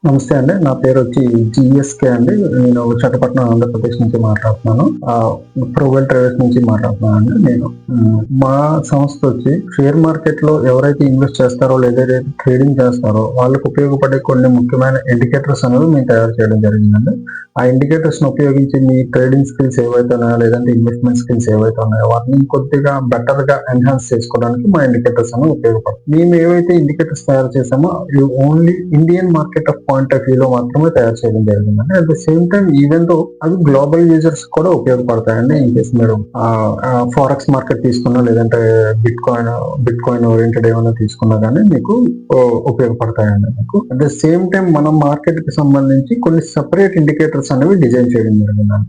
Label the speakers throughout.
Speaker 1: నమస్తే అండి. నా పేరొచ్చి జీఎస్‌కే అండి. నేను విశాఖపట్నం, ఆంధ్రప్రదేశ్ నుంచి మాట్లాడుతున్నాను. ప్రోవెల్ ట్రేడర్స్ నుంచి మాట్లాడుతున్నానండి నేను. మా సంస్థొచ్చి షేర్ మార్కెట్‌లో ఎవరైతే ఇన్వెస్ట్ చేస్తారో, లేదైతే ట్రేడింగ్ చేస్తారో వాళ్ళకి ఉపయోగపడే కొన్ని ముఖ్యమైన ఇండికేటర్స్ అనేవి మేము తయారు చేయడం జరిగిందండి. ఆ ఇండికేటర్స్‌ని ఉపయోగించి మీ ట్రేడింగ్ స్కిల్స్ ఏవైతే ఉన్నాయో, లేదంటే ఇన్వెస్ట్‌మెంట్ స్కిల్స్ ఏవైతే ఉన్నాయో వాటిని కొద్దిగా బెటర్‌గా ఎన్హాన్స్ చేసుకోవడానికి మా ఇండికేటర్స్ అనేవి ఉపయోగపడతాయి. మేము ఏవైతే ఇండికేటర్స్ తయారు చేసామో అవి only Indian market of point of వ్యూలో మాత్రమే తయారు చేయడం జరిగిందండి. At the same time even though అవి గ్లోబల్ యూజర్స్ కూడా ఉపయోగపడతాయండి. ఇన్ కేస్ మీరు ఫారెక్స్ మార్కెట్ తీసుకున్నా, లేదంటే బిట్ కాయిన్ ఓరియంటెడ్ ఏమైనా తీసుకున్నా కానీ మీకు ఉపయోగపడతాయండి మీకు. అట్ ద సేమ్ టైం మనం మార్కెట్ కి సంబంధించి కొన్ని సెపరేట్ ఇండికేటర్స్ అనేవి డిజైన్ చేయడం జరిగిందండి.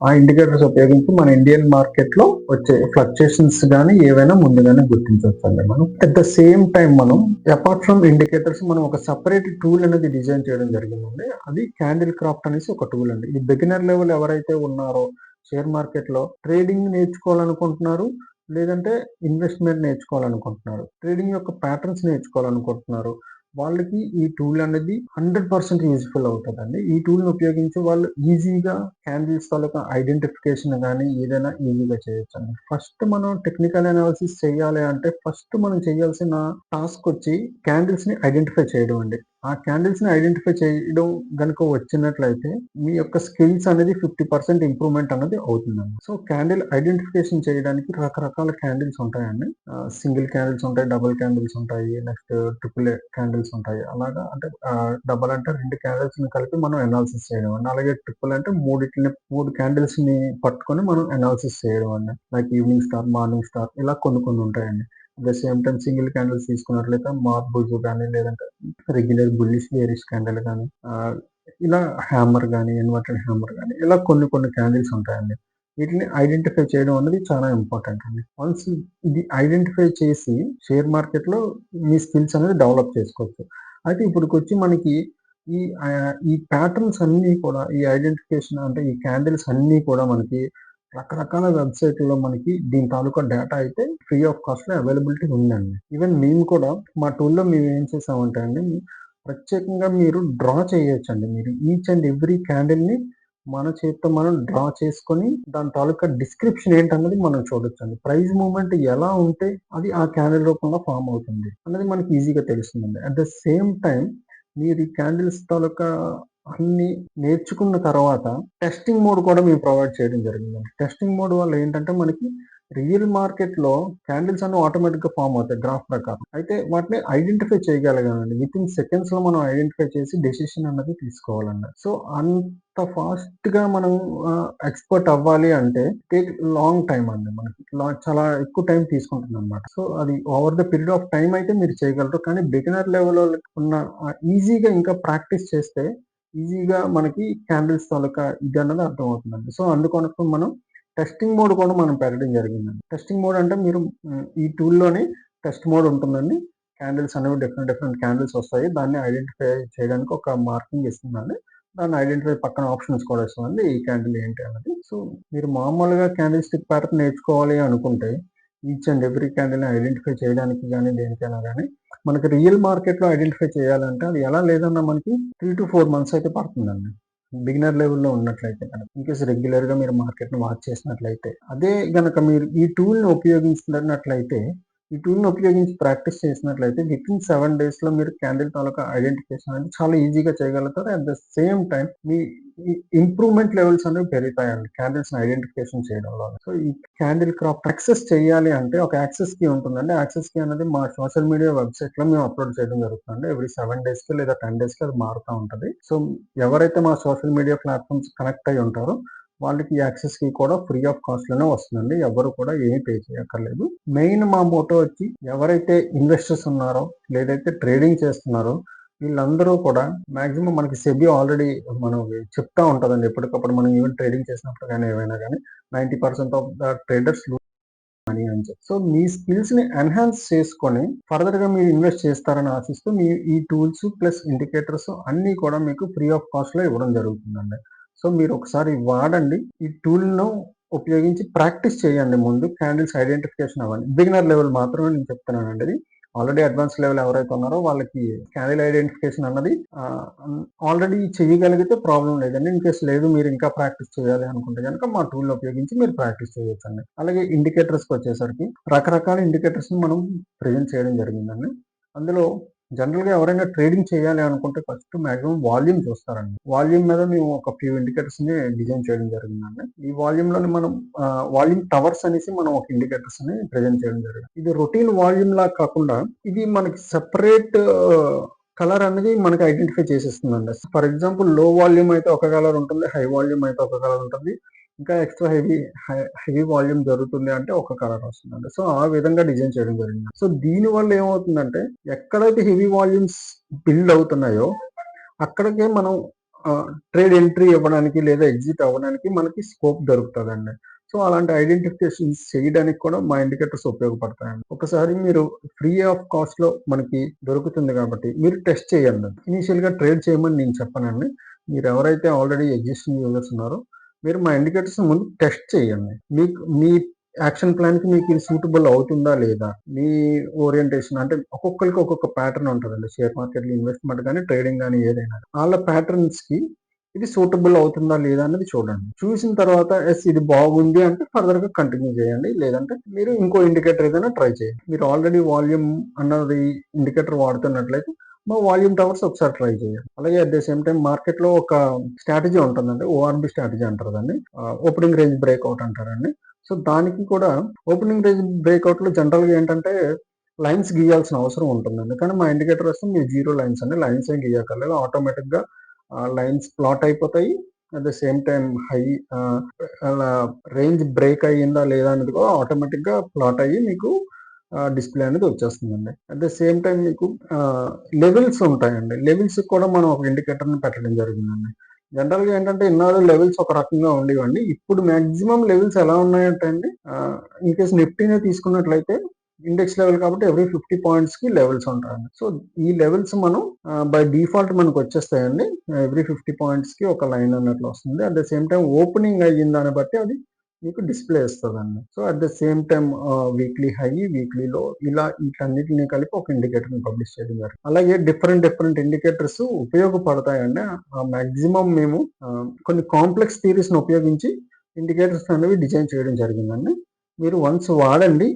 Speaker 1: ఆ ఇండికేటర్స్ ఉపయోగించి మన ఇండియన్ మార్కెట్ లో వచ్చే ఫ్లక్చుయేషన్స్ గానీ ఏవైనా ముందుగానే గుర్తించవచ్చండి మనం. అట్ ద సేమ్ టైం మనం అపార్ట్ ఫ్రమ్ ఇండికేటర్స్ మనం ఒక సెపరేట్ టూల్ అనేది డిజైన్ చేయడం జరిగిందండి. అది క్యాండిల్ క్రాఫ్ట్ అనేసి ఒక టూల్ అండి. ఇది బిగినర్ లెవెల్ ఎవరైతే ఉన్నారో షేర్ మార్కెట్ లో ట్రేడింగ్ నేర్చుకోవాలనుకుంటున్నారు, లేదంటే ఇన్వెస్ట్మెంట్ నేర్చుకోవాలనుకుంటున్నారు, ట్రేడింగ్ యొక్క ప్యాటర్న్స్ నేర్చుకోవాలనుకుంటున్నారు, వాళ్ళకి ఈ టూల్ అనేది 100% యూజ్ఫుల్ అవుతుందండి. ఈ టూల్ని ఉపయోగించి వాళ్ళు ఈజీగా క్యాండిల్స్ తాలూకా ఐడెంటిఫికేషన్ కానీ ఏదైనా ఈజీగా చేయొచ్చండి. ఫస్ట్ మనం టెక్నికల్ అనాలిసిస్ చేయాలి అంటే ఫస్ట్ మనం చేయాల్సిన టాస్క్ వచ్చి క్యాండిల్స్ ని ఐడెంటిఫై చేయడం అండి. ఆ క్యాండిల్స్ ని ఐడెంటిఫై చేయడం గనుక వచ్చినట్లయితే మీ యొక్క స్కిల్స్ అనేది 50% ఇంప్రూవ్మెంట్ అనేది అవుతుందండి. సో క్యాండిల్ ఐడెంటిఫికేషన్ చేయడానికి రకరకాల క్యాండిల్స్ ఉంటాయండి. సింగిల్ క్యాండిల్స్ ఉంటాయి, డబుల్ క్యాండిల్స్ ఉంటాయి, నెక్స్ట్ ట్రిపుల్ క్యాండిల్స్ ఉంటాయి. అలాగా అంటే డబుల్ అంటే 2 క్యాండిల్స్ ని కలిపి మనం అనాలిసిస్ చేయడం అండి. అలాగే ట్రిపుల్ అంటే మూడు క్యాండిల్స్ ని పట్టుకొని మనం అనాలిసిస్ చేయడం అండి. Like evening star, morning star ఇలా కొన్ని ఉంటాయండి. At the same time single candles తీసుకున్నట్లయితే మార్బుల్ కానీ, లేదంటే రెగ్యులర్ బుల్లిష్ బేరిష్ క్యాండిల్ కానీ, ఇలా హ్యామర్ కానీ, ఇన్వర్టెడ్ హ్యామర్ కానీ ఇలా కొన్ని క్యాండిల్స్ ఉంటాయండి. వీటిని ఐడెంటిఫై చేయడం అనేది చాలా ఇంపార్టెంట్ అండి. వన్స్ ఇది ఐడెంటిఫై చేసి షేర్ మార్కెట్ లో మీ స్కిల్స్ అనేది డెవలప్ చేసుకోవచ్చు. అయితే ఇప్పటికొచ్చి మనకి ఈ ప్యాటర్న్స్ అన్నీ కూడా ఈ ఐడెంటిఫికేషన్ అంటే ఈ క్యాండిల్స్ అన్నీ కూడా మనకి రకరకాల వెబ్సైట్‌లో మనకి దీని తాలూకా డేటా అయితే ఫ్రీ ఆఫ్ కాస్ట్‌లో అవైలబిలిటీ ఉందండి. ఈవెన్ మేము కూడా మా టూల్‌లో మేము ఏం చేసామంటే అండి, ప్రత్యేకంగా మీరు డ్రా చేయొచ్చండి. మీరు ఈచ్ అండ్ ఎవ్రీ క్యాండిల్‌ని మన చేత్తో మనం డ్రా చేసుకొని దాని తాలూకా డిస్క్రిప్షన్ ఏంటన్నది మనం చూడొచ్చండి. ప్రైస్ మూవ్‌మెంట్ ఎలా ఉంటే అది ఆ క్యాండిల్ రూపంలో ఫార్మ్ అవుతుంది అన్నది మనకి ఈజీగా తెలుస్తుందండి. అట్ ద సేమ్ టైమ్ మీరు ఈ క్యాండిల్స్ తాలూకా అన్నీ నేర్చుకున్న తర్వాత టెస్టింగ్ మోడ్ కూడా మేము ప్రొవైడ్ చేయడం జరిగిందండి. టెస్టింగ్ మోడ్ వల్ల ఏంటంటే మనకి రియల్ మార్కెట్‌లో క్యాండిల్స్ అన్నీ ఆటోమేటిక్‌గా ఫార్మ్ అవుతాయి గ్రాఫ్ ప్రకారం. అయితే వాటిని ఐడెంటిఫై చేయగలగాలండి. వితిన్ సెకండ్స్‌లో మనం ఐడెంటిఫై చేసి డెసిషన్ అన్నది తీసుకోవాలండి. సో, అంత ఫాస్ట్‌గా మనం ఎక్స్‌పర్ట్ అవ్వాలి అంటే టేక్ లాంగ్ టైమ్ అండి మనకి. చాలా ఎక్కువ టైం తీసుకుంటుందన్నమాట. సో, అది over the period of time అయితే మీరు చేయగలరు. కానీ బిగినర్ లెవెల్‌లో ఉన్న ఈజీగా ఇంకా ప్రాక్టీస్ చేస్తే ఈజీగా మనకి క్యాండిల్స్ తాలూకా ఇదన్నది అర్థమవుతుందండి. సో, అందుకొరకు మనం టెస్టింగ్ మోడ్ కూడా మనం పెట్టడం జరిగిందండి. టెస్టింగ్ మోడ్ అంటే మీరు ఈ టూల్‌లోనే టెస్ట్ మోడ్ ఉంటుందండి. క్యాండిల్స్ అనేవి డిఫరెంట్ క్యాండిల్స్ వస్తాయి. దాన్ని ఐడెంటిఫై చేయడానికి ఒక మార్కింగ్ ఇస్తుందండి. దాన్ని ఐడెంటిఫై పక్కన ఆప్షన్స్ కూడా ఇస్తుందండి. ఈ క్యాండిల్ ఏంటి అన్నది. సో, మీరు మామూలుగా క్యాండిల్ స్టిక్ ప్యాటర్న్ నేర్చుకోవాలి అనుకుంటే ఈచ్ అండ్ ఎవ్రీ క్యాండిల్‌ని ఐడెంటిఫై చేయడానికి గానీ, దేనికైనా గానీ మనకి రియల్ మార్కెట్‌లో ఐడెంటిఫై చేయాలంటే అది ఎలా లేదన్నా మనకి 3-4 మంత్స్ అయితే పడుతుందండి. బిగినర్ లెవెల్‌లో ఉన్నట్లయితే కనుక. ఇన్‌కేస్ రెగ్యులర్‌గా మీరు మార్కెట్‌ని వాచ్ చేసినట్లయితే. అదే గనక మీరు ఈ టూల్‌ని ఉపయోగిస్తున్నట్లయితే, ఈ టూల్‌ని ఉపయోగించి ప్రాక్టీస్ చేసినట్లయితే వితిన్ 7 డేస్‌లో మీరు క్యాండిల్ తాలూకా ఐడెంటిఫికేషన్ అనేది చాలా ఈజీగా చేయగలుగుతారు. At the same time me improvement levels అనేవి పెరుగుతాయండి. క్యాండిల్స్‌ని ఐడెంటిఫికేషన్ చేయడం వల్ల. సో, ఈ క్యాండిల్ క్రాఫ్ట్ యాక్సెస్ చేయాలి అంటే ఒక యాక్సెస్ కీ ఉంటుందండి. యాక్సెస్ కీ అనేది మా సోషల్ మీడియా వెబ్‌సైట్‌లో మేము అప్‌లోడ్ చేయడం జరుగుతుందండి. ఎవ్రీ 7 డేస్‌కి లేదా 10 డేస్‌కి అది మారుతా ఉంటది. సో, ఎవరైతే మా సోషల్ మీడియా ప్లాట్‌ఫార్మ్స్ కనెక్ట్ అయ్యి ఉంటారో వాళ్ళకి ఈ యాక్సెస్ కీ కూడా ఫ్రీ ఆఫ్ కాస్ట్‌లోనే వస్తుందండి. ఎవ్వరు కూడా ఏమి పే చేయక్కర్లేదు. మెయిన్ మా మోటో వచ్చి ఎవరైతే ఇన్వెస్టర్స్ ఉన్నారో, లేదైతే ట్రేడింగ్ చేస్తున్నారో వీళ్ళందరూ కూడా మాక్సిమం మనకి సెబీ ఆల్రెడీ మనకి చెప్తా ఉంటదండి. ఎప్పటికప్పుడు మనం ఈవెన్ ట్రేడింగ్ చేసినప్పుడు గానీ, ఏవైనా గానీ 90% of the traders lose money అని చెప్పి. సో, మీ స్కిల్స్‌ని ఎన్హాన్స్ చేసుకొని ఫర్దర్‌గా మీరు ఇన్వెస్ట్ చేస్తారని ఆశిస్తూ మీ ఈ టూల్స్ ప్లస్ ఇండికేటర్స్ అన్నీ కూడా మీకు ఫ్రీ ఆఫ్ కాస్ట్‌లో ఇవ్వడం జరుగుతుందండి. సో, మీరు ఒకసారి వాడండి. ఈ టూల్‌ను ఉపయోగించి ప్రాక్టీస్ చేయండి ముందు. క్యాండిల్స్ ఐడెంటిఫికేషన్ అవ్వండి. బిగినర్ లెవెల్ మాత్రమే నేను చెప్తున్నానండి ఇది. ఆల్రెడీ అడ్వాన్స్ లెవెల్ ఎవరైతే ఉన్నారో వాళ్ళకి క్యాండిల్ ఐడెంటిఫికేషన్ అన్నది ఆల్రెడీ చేయగలిగితే ప్రాబ్లం లేదండి. ఇన్ కేస్ లేదు మీరు ఇంకా ప్రాక్టీస్ చేయాలి అనుకుంటే కనుక మా టూల్ ఉపయోగించి మీరు ప్రాక్టీస్ చేయొచ్చండి. అలాగే ఇండికేటర్స్కి వచ్చేసరికి రకరకాల ఇండికేటర్స్ ని మనం ప్రెజెంట్ చేయడం జరిగిందండి. అందులో జనరల్గా ఎవరైనా ట్రేడింగ్ చేయాలి అనుకుంటే ఫస్ట్ మాక్సిమం వాల్యూమ్ చూస్తారండి. వాల్యూమ్ మీద మేము ఒక ఫ్యూ ఇండికేటర్స్ ని డిజైన్ చేయడం జరిగిందండి. ఈ వాల్యూమ్ లోని మనం వాల్యూమ్ టవర్స్ అనేసి మనం ఒక ఇండికేటర్స్ ని ప్రెజెంట్ చేయడం జరిగింది. ఇది రొటీన్ వాల్యూమ్ లా కాకుండా ఇది మనకి సెపరేట్ కలర్ అనేది మనకి ఐడెంటిఫై చేసేస్తుందండి. ఫర్ ఎగ్జాంపుల్ లో వాల్యూమ్ అయితే ఒక కలర్ ఉంటుంది, హై వాల్యూమ్ అయితే ఒక కలర్ ఉంటుంది, ఇంకా ఎక్స్ట్రా హెవీ వాల్యూమ్ జరుగుతుంది అంటే ఒక కలర్ వస్తుందండి. సో ఆ విధంగా డిజైన్ చేయడం జరిగింది. సో దీని వల్ల ఏమవుతుందంటే ఎక్కడైతే హెవీ వాల్యూమ్స్ బిల్డ్ అవుతున్నాయో అక్కడికే మనం ట్రేడ్ ఎంట్రీ ఇవ్వడానికి లేదా ఎగ్జిట్ అవ్వడానికి మనకి స్కోప్ దొరుకుతుందండి. సో అలాంటి ఐడెంటిఫికేషన్స్ చేయడానికి కూడా మా ఇండికేటర్స్ ఉపయోగపడతాయండి. ఒకసారి మీరు ఫ్రీ ఆఫ్ కాస్ట్ లో మనకి దొరుకుతుంది కాబట్టి మీరు టెస్ట్ చేయండి. ఇనీషియల్ గా ట్రేడ్ చేయమని నేను చెప్పనండి. మీరు ఎవరైతే ఆల్రెడీ ఎగ్జిస్టింగ్ యూజర్స్ ఉన్నారో మీరు మా ఇండికేటర్స్ ముందు టెస్ట్ చేయండి. మీకు మీ యాక్షన్ ప్లాన్ కి మీకు ఇది సూటబుల్ అవుతుందా లేదా, మీ ఓరియంటేషన్ అంటే ఒక్కొక్కరికి ఒక్కొక్క ప్యాటర్న్ ఉంటుందండి. షేర్ మార్కెట్ లో ఇన్వెస్ట్మెంట్ కానీ ట్రేడింగ్ కానీ ఏదైనా వాళ్ళ ప్యాటర్న్స్ కి ఇది సూటబుల్ అవుతుందా లేదా అనేది చూడండి. చూసిన తర్వాత ఎస్ ఇది బాగుంది అంటే ఫర్దర్ గా కంటిన్యూ చేయండి, లేదంటే మీరు ఇంకో ఇండికేటర్ ఏదైనా ట్రై చేయండి. మీరు ఆల్రెడీ వాల్యూమ్ అన్నది ఇండికేటర్ వాడుతున్నట్లయితే మా వాల్యూమ్ టవర్స్ ఒకసారి ట్రై చేయండి. అలాగే at the same time market లో ఒక స్ట్రాటజీ ఉంటుందండి, ఓఆర్బి స్ట్రాటజీ అంటారు దాన్ని, ఓపెనింగ్ రేంజ్ బ్రేక్అవుట్ అంటారండి. సో దానికి కూడా ఓపెనింగ్ రేంజ్ బ్రేక్అవుట్ లో జనరల్ గా ఏంటంటే లైన్స్ గీయాల్సిన అవసరం ఉంటుందండి. కానీ మా ఇండికేటర్ వస్తే మీరు జీరో లైన్స్ అండి, లైన్స్ ఏం గీయక్కర్లేదు, ఆటోమేటిక్ గా లైన్స్ ప్లాట్ అయిపోతాయి. అట్ ద సేమ్ టైం అలా రేంజ్ బ్రేక్ అయ్యిందా లేదా అనేది కూడా ఆటోమేటిక్ గా ప్లాట్ అయ్యి మీకు డిస్ప్లే అనేది వచ్చేస్తుందండి. అట్ ద సేమ్ టైం మీకు లెవెల్స్ ఉంటాయండి. లెవెల్స్ కూడా మనం ఒక ఇండికేటర్ ని పెట్టడం జరిగిందండి. జనరల్ గా ఏంటంటే ఇన్నాళ్ళు లెవెల్స్ ఒక రకంగా ఉండేవండి. ఇప్పుడు మాక్సిమం లెవెల్స్ ఎలా ఉన్నాయంటే అండి, ఇన్ కేస్ నిఫ్టీనే తీసుకున్నట్లయితే ఇండెక్స్ లెవెల్ కాబట్టి ఎవ్రీ 50 పాయింట్స్ కి లెవెల్స్ ఉంటాయండి. సో ఈ లెవెల్స్ మనం బై డిఫాల్ట్ మనకు వచ్చేస్తాయండి. ఎవ్రీ 50 పాయింట్స్ కి ఒక లైన్ అన్నట్లు వస్తుంది. At the same time opening అయ్యిన దాన్ని బట్టి అది మీకు డిస్ప్లే ఇస్తుందండి. So at the same time weekly high, weekly low, ఇలా వీటన్నిటిని కలిపి ఒక ఇండికేటర్ ని పబ్లిష్ చేయడం జరిగింది. అలాగే డిఫరెంట్ ఇండికేటర్స్ ఉపయోగపడతాయండి. మాక్సిమం మేము కొన్ని కాంప్లెక్స్ థియరీస్ ని ఉపయోగించి ఇండికేటర్స్ అనేవి డిజైన్ చేయడం జరిగిందండి. మీరు వన్స్ వాడండి.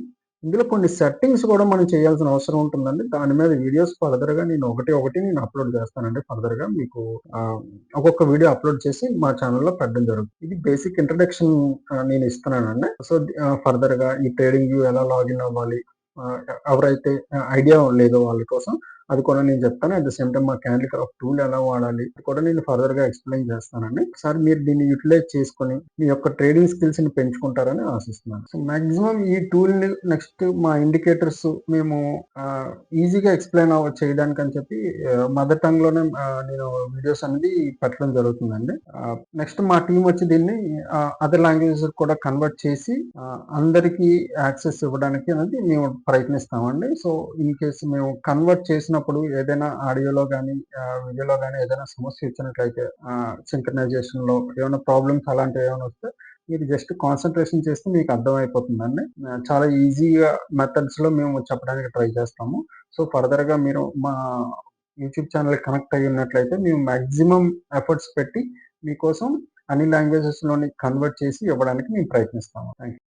Speaker 1: ఇందులో కొన్ని సెట్టింగ్స్ కూడా మనం చేయాల్సిన అవసరం ఉంటుందండి. దాని మీద వీడియోస్ ఫర్దర్ గా నేను నేను అప్లోడ్ చేస్తానండి. ఫర్దర్ గా మీకు ఒక్కొక్క వీడియో అప్లోడ్ చేసి మా ఛానల్లో పెట్టడం జరుగుతుంది. ఇది బేసిక్ ఇంట్రడక్షన్ నేను ఇస్తున్నానండి. సో ఫర్దర్ గా ఈ ట్రేడింగ్ వ్యూ ఎలా లాగిన్ అవ్వాలి, ఎవరైతే ఐడియా లేదో వాళ్ళ కోసం అది కూడా నేను చెప్తాను. అట్ ద సేమ్ టైం మా క్యాండిల్ క్రాఫ్ట్ టూల్ ఎలా వాడాలి అది కూడా నేను ఫర్దర్ గా ఎక్స్ప్లెయిన్ చేస్తానండి. ఒకసారి మీరు దీన్ని యూటిలైజ్ చేసుకొని మీ యొక్క ట్రేడింగ్ స్కిల్స్ ని పెంచుకుంటారని ఆశిస్తున్నాను. సో మాక్సిమం ఈ టూల్ ని నెక్స్ట్ మా ఇండికేటర్స్ మేము ఈజీగా ఎక్స్ప్లెయిన్ చేయడానికి అని చెప్పి మదర్ టంగ్ లోనే నేను వీడియోస్ అనేది పెట్టడం జరుగుతుందండి. నెక్స్ట్ మా టీం వచ్చి దీన్ని అదర్ లాంగ్వేజెస్ కూడా కన్వర్ట్ చేసి అందరికీ యాక్సెస్ ఇవ్వడానికి అనేది మేము ప్రయత్నిస్తామండి. సో ఇన్ కేసు మేము కన్వర్ట్ చేసినప్పుడు ఏదైనా ఆడియోలో కానీ వీడియోలో కానీ ఏదైనా సమస్య వచ్చినట్లయితే సింక్రనైజేషన్ లో ఏమైనా ప్రాబ్లమ్స్ అలాంటివి ఏమైనా వస్తే మీరు జస్ట్ కాన్సన్ట్రేషన్ చేస్తే మీకు అర్థమైపోతుందండి. చాలా ఈజీగా మెథడ్స్ లో మేము చెప్పడానికి ట్రై చేస్తాము. సో ఫర్దర్ గా మీరు మా యూట్యూబ్ ఛానల్ కనెక్ట్ అయ్యి ఉన్నట్లయితే మేము మాక్సిమం ఎఫర్ట్స్ పెట్టి మీకోసం అన్ని లాంగ్వేజెస్ లోని కన్వర్ట్ చేసి ఇవ్వడానికి మేము ప్రయత్నిస్తాము. Thank you.